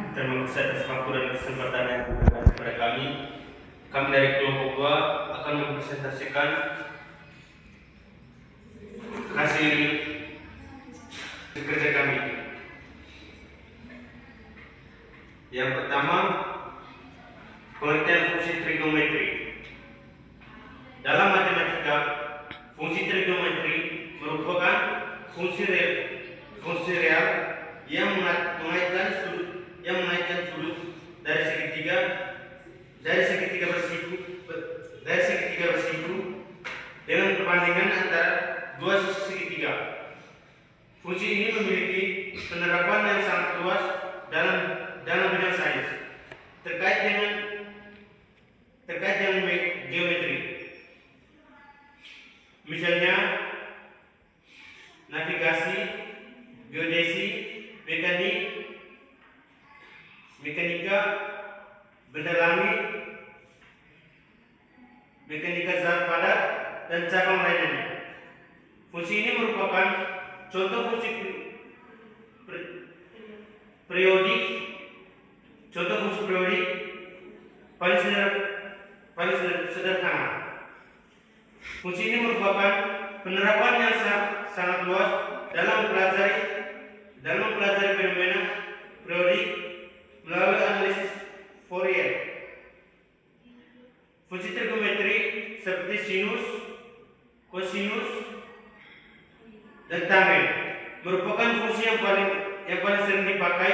Terima kasih atas waktu dan kesempatan yang diberikan kepada kami. Kami dari kelompok 2 akan mempresentasikan hasil kerja kami. Yang pertama, pengertian fungsi trigonometri. Dalam matematika, fungsi trigonometri merupakan fungsi real yang mengaitkan sudut dari segitiga bersiku dengan perbandingan antara dua sisi segitiga. Fungsi ini memiliki penerapan yang sangat luas dalam bidang sains terkait dengan geometri. Misalnya navigasi, geodesi, mekanika benda langit, mekanika zat padat, dan cabang lainnya. Fungsi ini merupakan contoh fungsi periodik paling sederhana. Fungsi ini merupakan penerapan yang sangat luas dalam mempelajari fenomena periodik melalui analisis Fourier. Fungsi trigonometri seperti sinus, kosinus, dan tangen merupakan fungsi yang paling sering dipakai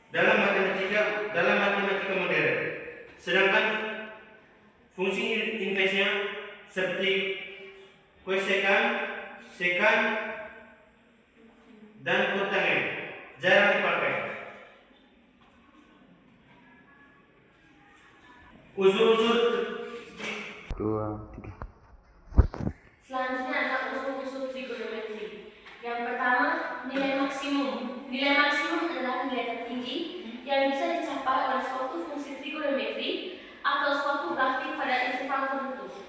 dalam matematika modern. Sedangkan fungsi inversnya seperti kosekan, sekan, dan kotangen jarang dipakai. Unsur-unsur 2, 3. Selanjutnya adalah unsur-unsur trigonometri. Yang pertama, nilai maksimum. Nilai maksimum adalah nilai tertinggi yang bisa dicapai oleh suatu fungsi trigonometri atau suatu grafik pada interval tertentu.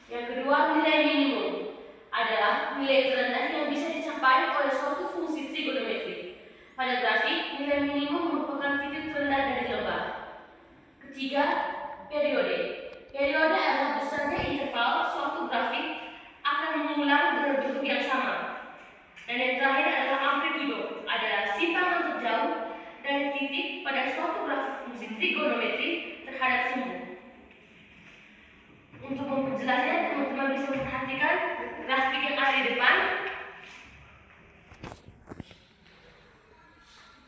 Yang kedua, nilai minimum adalah nilai terendah yang bisa dicapai oleh suatu fungsi trigonometri. Pada grafik, nilai minimum merupakan titik terendah dari lembah. Ketiga, periode. Periode adalah besarnya interval suatu grafik akan mengulang dengan bentuk yang sama. Dan yang terakhir adalah amplitudo, adalah simpangan terjauh dari titik pada suatu grafik fungsi trigonometri terhadap sumbu. Untuk memperjelasnya, teman-teman bisa memperhatikan grafik yang ada di depan.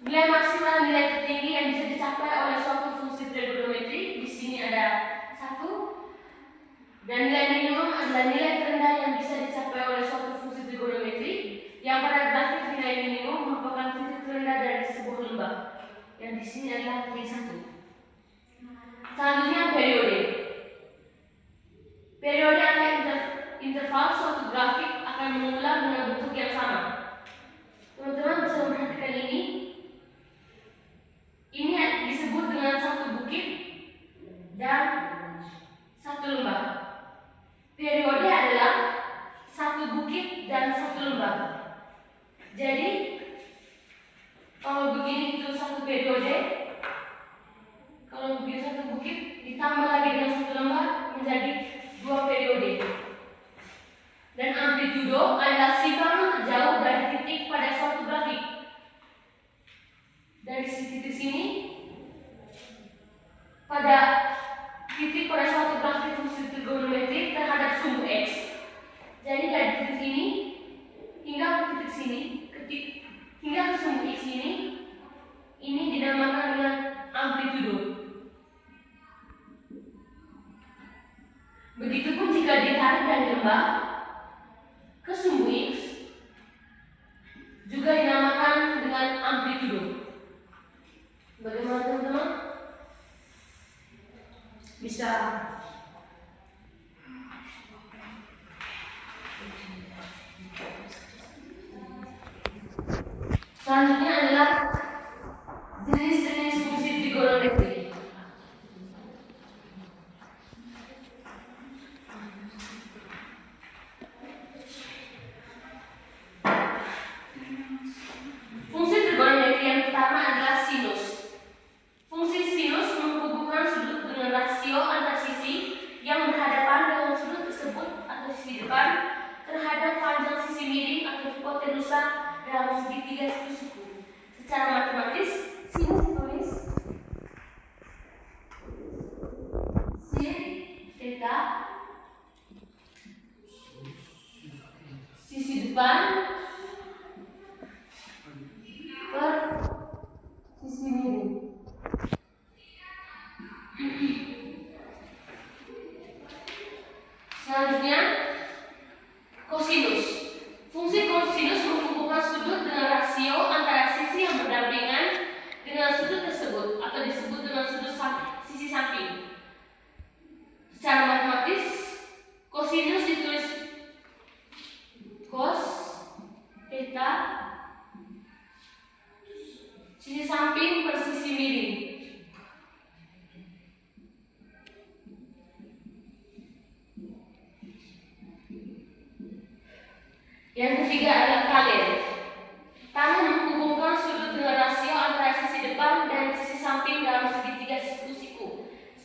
Nilai maksimal nilai tertinggi yang bisa dicapai oleh suatu fungsi trigonometri. Di sini ada 1. Dan nilai minimum adalah nilai terendah yang bisa dicapai oleh suatu fungsi trigonometri, yang pada grafik nilai minimum merupakan titik terendah dari sebuah lembah. Yang di sini adalah poin 1. Selanjutnya periode. Periode adalah interval suatu grafik akan mengulang dengan bentuk yang sama. Teman-teman bisa memperhatikan ini. Ini disebut dengan satu bukit dan satu lembah. Periode adalah satu bukit dan satu lembah. Jadi kalau begini itu satu periode, kalau begini satu bukit ditambah lagi dengan satu lembah menjadi 2 periode. Dan amplitudo adalah simpangan terjauh dari titik pada suatu grafik. Dari titik sini pada titik pada suatu grafik fungsi trigonometri terhadap sumbu X. Jadi dari titik ini hingga ke titik sini, hingga ke sumbu X ini dinamakan dengan amplitudo. Begitupun jika ditarik dari lembah ke sumbu X juga dinamakan dengan amplitudo. Bagaimana teman-teman? Bisa selanjutnya adalah jenis-jenis fungsi trigonometri. Fungsi trigonometri yang pertama adalah sinus.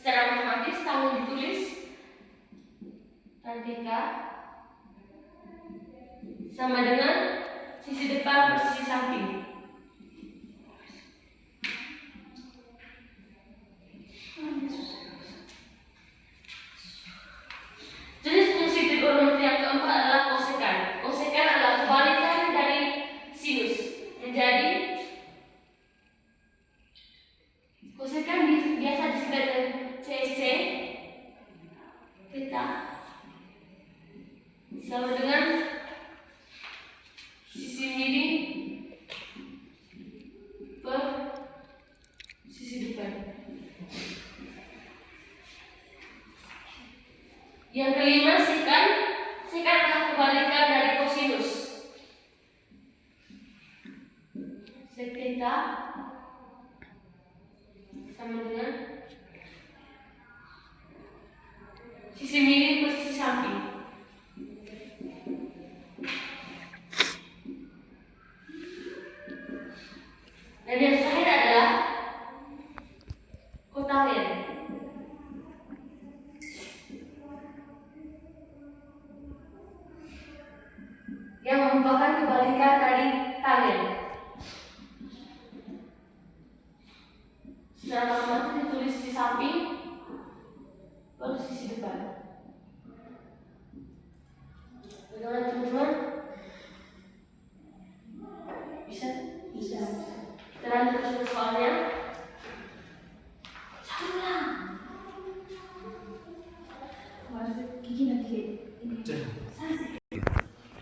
Secara otomatis tangan ditulis tan theta sama dengan sisi depan per sisi samping. Jenis fungsi trigonometri yang keempat adalah kosekan. Kosekan adalah kebalikan dari sinus. Menjadi kosekan biasa disebut dengan CC theta sama dengan sisi miring per sisi depan. Yang kelima, sekan. Sekan adalah kebalikan dari kosinus. Sek theta sama dengan sisi miring per sisi samping. Dan yang terakhir adalah kotangent. Yang merupakan kebalikan dari tangen. Secara otomatis ditulis di samping lalu sisi depan. Bagaimana teman-teman? Bisa? Bisa. Kita lanjut ke soalnya.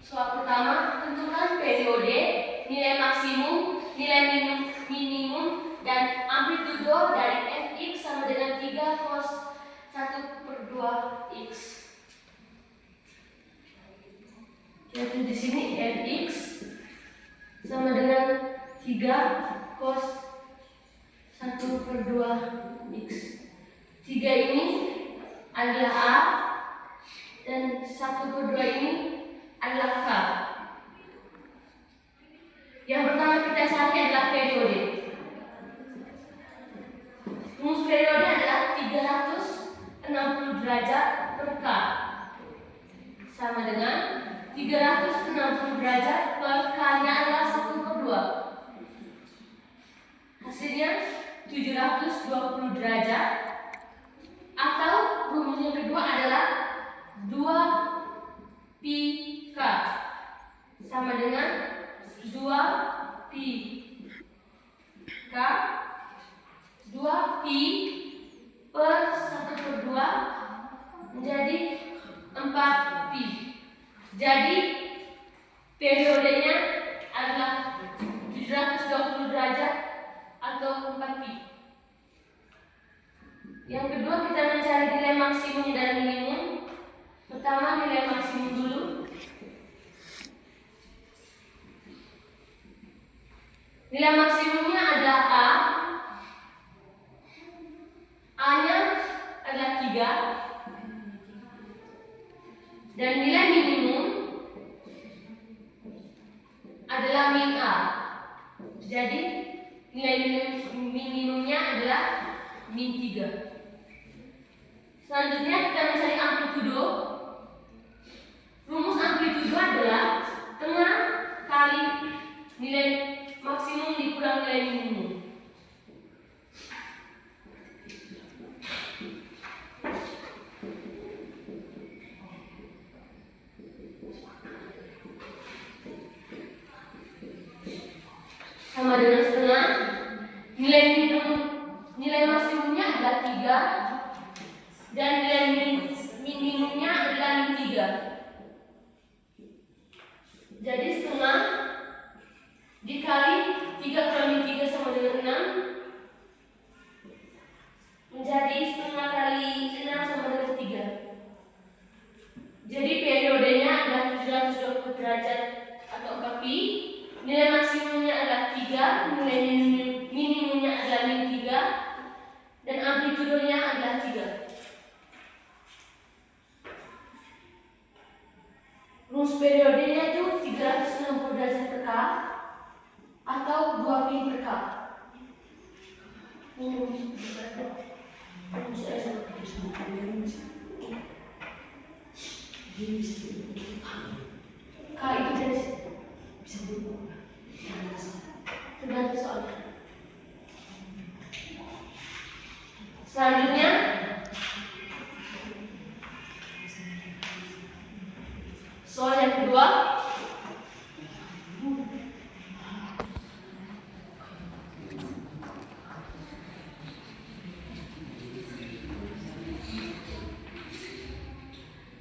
Soal pertama, tentukan periode, nilai maksimum, nilai minimum, dan amplitudo dari fx sama dengan 3 cos 1/2 x. Yaitu di sini fx sama dengan 3 cos 1/2 x. 3 ini adalah A dan 1/2 ini adalah K. Yang pertama kita cari adalah periode. Rumus periode adalah 360 derajat per K sama dengan 360 derajat per K-nya adalah 1/2. Hasilnya 720 derajat, atau rumus yang kedua adalah 2 pi K sama dengan 2 pi K 2 pi per 1/2 menjadi 4 pi. Jadi periodenya adalah 720 derajat atau 4 pi. Yang kedua, kita mencari nilai maksimum dan minimum. Pertama, nilai maksimum dulu. Nilai maksimumnya adalah A. A-nya adalah 3. Dan nilai minimum adalah min A. Jadi nilai minimumnya adalah min 3. Selanjutnya kita mencari amplitudo. Rumus amplitudo adalah tengah kali nilai maksimum dikurang nilai minimum. Sama dengan setengah. Nilai maksimumnya adalah 3 dan nilai minimumnya adalah min 3. Jadi setengah dikali 3 kali min 3 sama dengan 6 menjadi setengah kali 6 sama dengan 3. Jadi periodenya adalah 720 derajat atau 4 pi. Nilai maksimumnya adalah 3, nilai minimumnya adalah min 3, dan amplitudonya adalah 3. Rumus periodenya itu 360 derajat per K atau 2 pi per K. Rumus Kak itu dari tergantung soalnya. Selanjutnya soal yang kedua.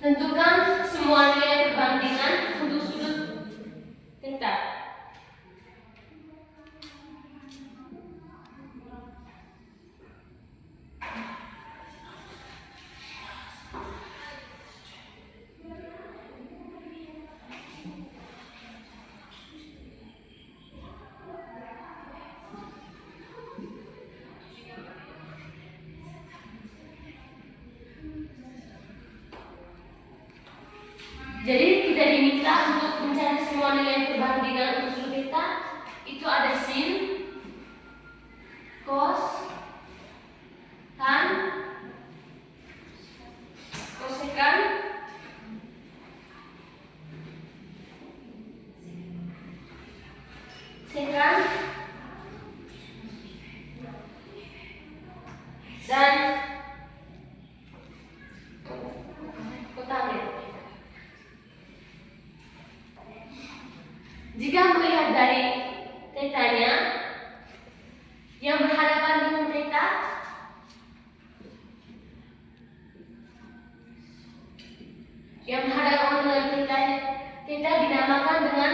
Tentukan semua nilai perbandingan untuk sudut theta. Jadi kita diminta untuk mencari semua nilai perbandingan untuk sudut theta. Itu ada sin, cos, tan, kosekan, sekan, dan kotangent. Jika melihat dari tetanya yang berhadapan dengan theta, theta dinamakan dengan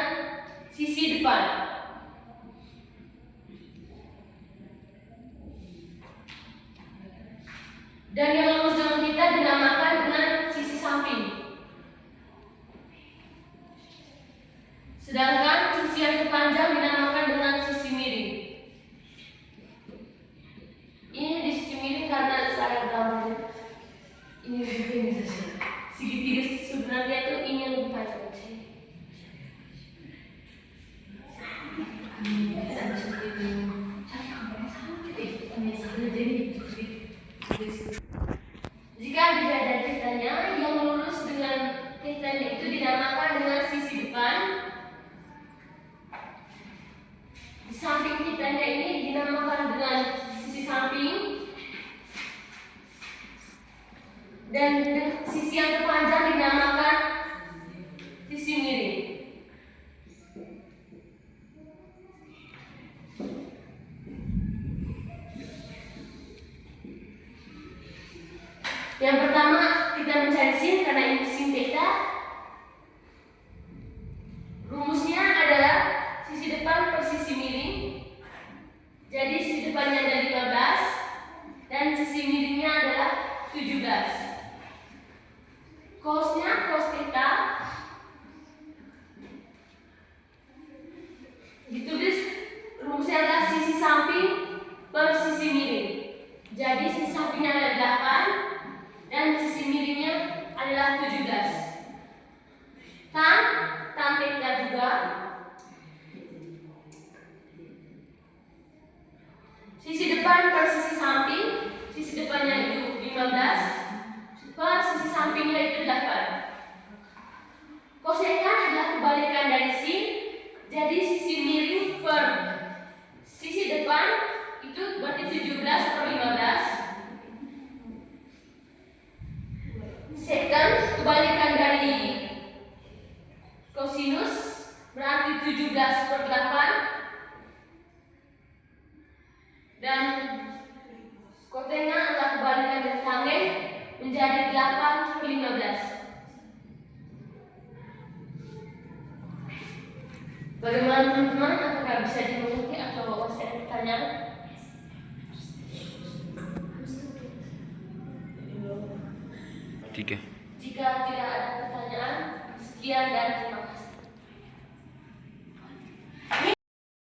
sisi depan. Dan yang lurus dengan theta dinamakan dengan sisi samping. Sedangkan sisi yang terpanjang dinamakan dengan sisi miring. Ini di sisi miring karena saya gambarnya ini lebih saja. Segitiga sebenarnya itu ini yang lebih panjang. Jika dilihat dari tetanya, yang lurus dengan tetanya itu dinamakan dengan sisi depan. Di samping tetanya ini dinamakan dengan sisi samping. Dan sisi yang terpanjang dinamakan sisi miring. Yang pertama kita mencari sin karena ini sin theta. Rumusnya adalah sisi depan per sisi miring. Jadi sisi depannya ada 15 dan sisi miringnya adalah 17. Cosnya cos theta ditulis rumusnya adalah sisi samping per sisi miring. Jadi sisi sampingnya ada 8 dan sisi miringnya adalah 17. Tan theta juga sisi depan per sisi samping, sisi depannya itu 15 per sisi sampingnya itu 8. Kosekan adalah kebalikan dari sin. Jadi sisi miring per sisi depan itu berarti 17 per 15. Sekan kebalikan dari kosinus berarti 17 per 8. Dan kotenya adalah kebalikan dari tangen menjadi 8 per 15. Bagaimana teman-teman? Apakah bisa dimengerti atau masih ada pertanyaan? Tiga. Jika tidak ada pertanyaan, sekian dari